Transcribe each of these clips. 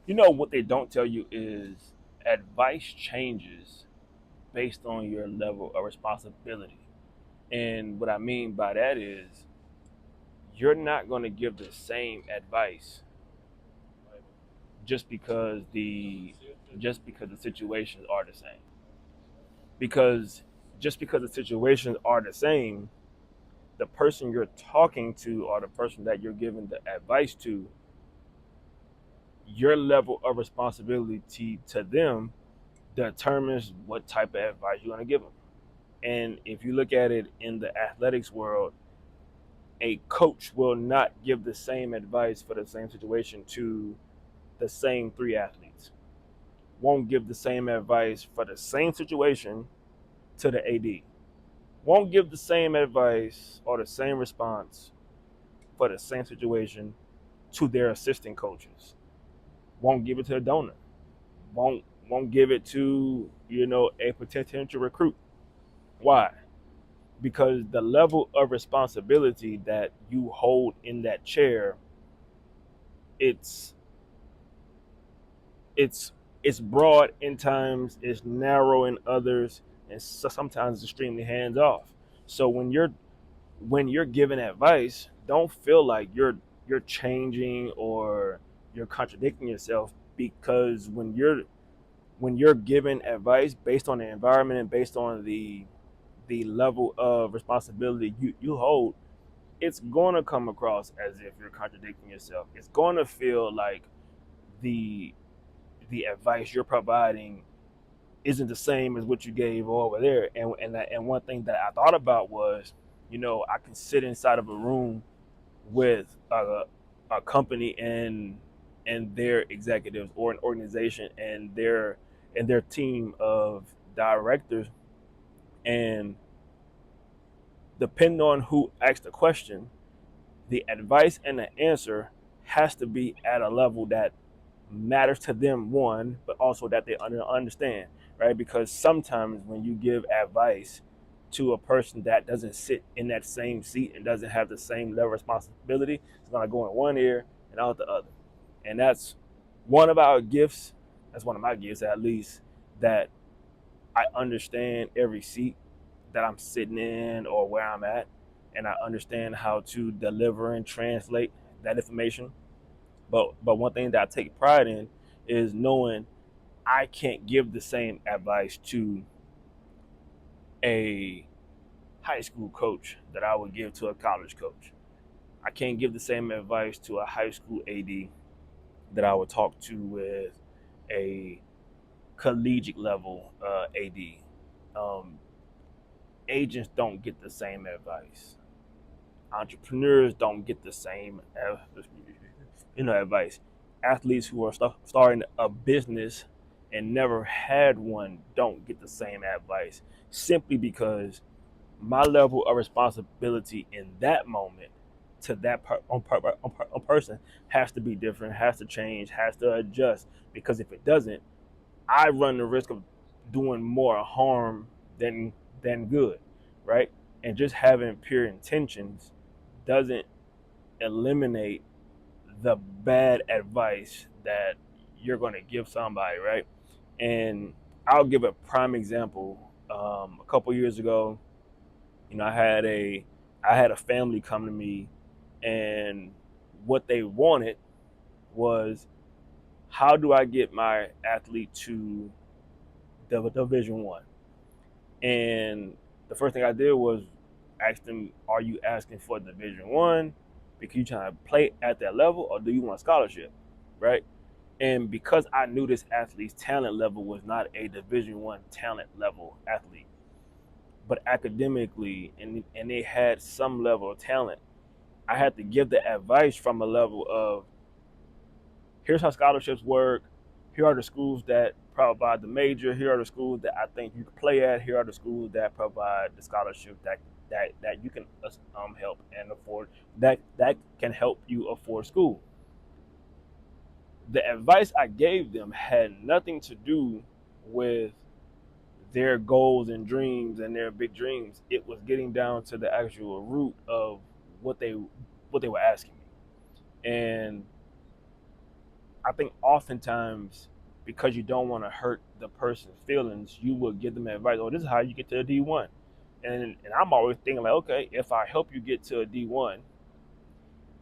You know what they don't tell you is advice changes based on your level of responsibility. And what I mean by that is you're not going to give the same advice just because the situations are the same. Because just because the situations are the same, the person you're talking to or the person that you're giving the advice to, your level of responsibility to them determines what type of advice you're going to give them. And if you look at it in the athletics world, a coach will not give the same advice for the same situation to the same three athletes. Won't give the same advice for the same situation to the AD. Won't give the same advice or the same response for the same situation to their assistant coaches. Won't give it to the donor. Won't give it to a potential recruit. Why? Because the level of responsibility that you hold in that chair, it's it's it's broad in times, it's narrow in others, and sometimes extremely hands off. So when you're giving advice, don't feel like you're changing or you're contradicting yourself, because when you're giving advice based on the environment and based on the level of responsibility you hold, it's going to come across as if you're contradicting yourself. It's going to feel like the the advice you're providing isn't the same as what you gave over there. And one thing that I thought about was, I can sit inside of a room with a company and their executives, or an organization and their team of directors, and depending on who asks the question, the advice and the answer has to be at a level that matters to them, one, but also that they understand, right? Because sometimes when you give advice to a person that doesn't sit in that same seat and doesn't have the same level of responsibility, it's going to go in one ear and out the other. And that's one of our gifts. That's one of my gifts, at least, that I understand every seat that I'm sitting in or where I'm at, and I understand how to deliver and translate that information. But one thing that I take pride in is knowing I can't give the same advice to a high school coach that I would give to a college coach. I can't give the same advice to a high school AD that I would talk to with a collegiate level AD. Um, Agents don't get the same advice. Entrepreneurs don't get the same advice. Athletes who are starting a business and never had one don't get the same advice, simply because my level of responsibility in that moment to that person has to be different, has to change, has to adjust, because if it doesn't, I run the risk of doing more harm than good, right? And just having pure intentions doesn't eliminate the bad advice that you're going to give somebody, right? And I'll give a prime example. A couple years ago, I had a family come to me, and what they wanted was, how do I get my athlete to the Division One? And the first thing I did was ask them, "Are you asking for Division One because you trying to play at that level, or do you want a scholarship?" Right? And because I knew this athlete's talent level was not a Division One talent level athlete, but academically, and they had some level of talent, I had to give the advice from a level of, here's how scholarships work. Here are the schools that provide the major. Here are the schools that I think you can play at. Here are the schools that provide the scholarship that you can help and afford. That can help you afford school. The advice I gave them had nothing to do with their goals and dreams and their big dreams. It was getting down to the actual root of what they were asking me. And I think oftentimes because you don't want to hurt the person's feelings, you will give them advice. Oh, this is how you get to a D1. And I'm always thinking like, okay, if I help you get to a D1,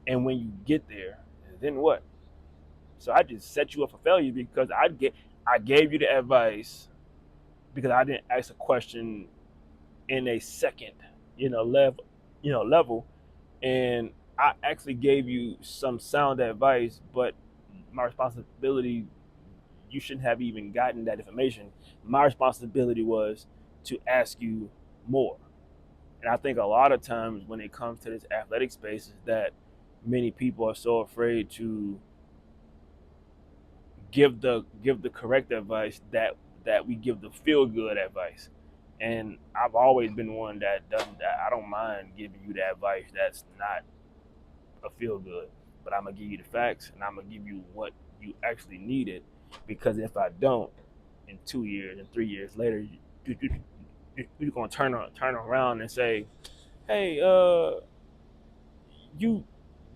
and when you get there, then what? So I just set you up for failure because I gave you the advice because I didn't ask a question in a second, level, and I actually gave you some sound advice, but my responsibility, you shouldn't have even gotten that information. My responsibility was to ask you more. And I think a lot of times when it comes to this athletic space is that many people are so afraid to give the correct advice that we give the feel good advice. And I've always been one that doesn't that I don't mind giving you the advice that's not a feel good, but I'm gonna give you the facts and I'm gonna give you what you actually needed. Because if I don't, in 2 years and 3 years later, you're gonna turn around and say, "Hey, you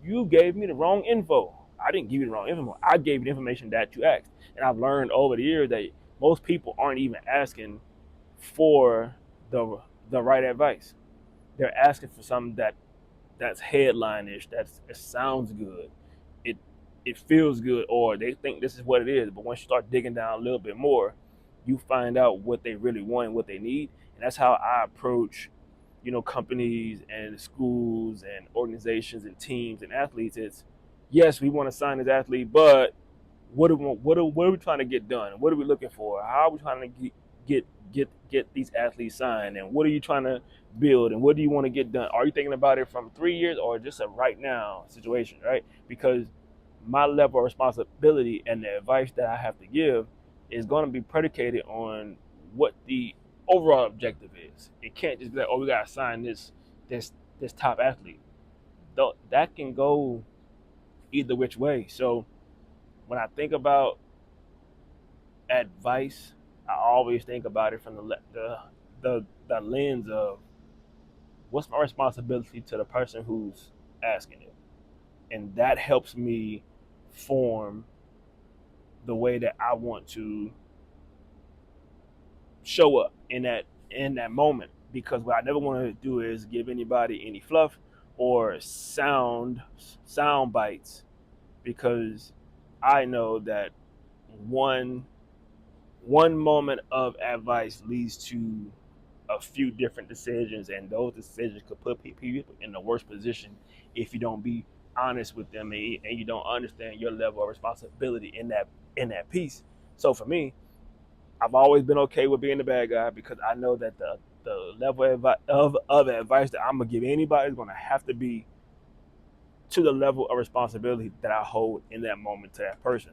you gave me the wrong info." I didn't give you the wrong info. I gave you the information that you asked. And I've learned over the years that most people aren't even asking for the right advice. They're asking for something that's headline-ish, it sounds good, it it feels good, or they think this is what it is. But once you start digging down a little bit more, you find out what they really want and what they need. And that's how I approach, companies and schools and organizations and teams and athletes. It's yes, we want to sign this athlete, but what are we trying to get done? What are we looking for? How are we trying to get these athletes signed? And what are you trying to build? And what do you want to get done? Are you thinking about it from 3 years or just a right now situation, right? Because my level of responsibility and the advice that I have to give is going to be predicated on what the overall objective is. It can't just be like, oh, we got to sign this this top athlete. Though that can go either which way. So when I think about advice, I always think about it from the lens of what's my responsibility to the person who's asking it, and that helps me form the way that I want to show up in that moment. Because what I never want to do is give anybody any fluff or sound bites, because I know that one one moment of advice leads to a few different decisions, and those decisions could put people in the worst position if you don't be honest with them, and you don't understand your level of responsibility in that piece. So for me, I've always been okay with being the bad guy because I know that the level of advice that I'm gonna give anybody is gonna have to be to the level of responsibility that I hold in that moment to that person.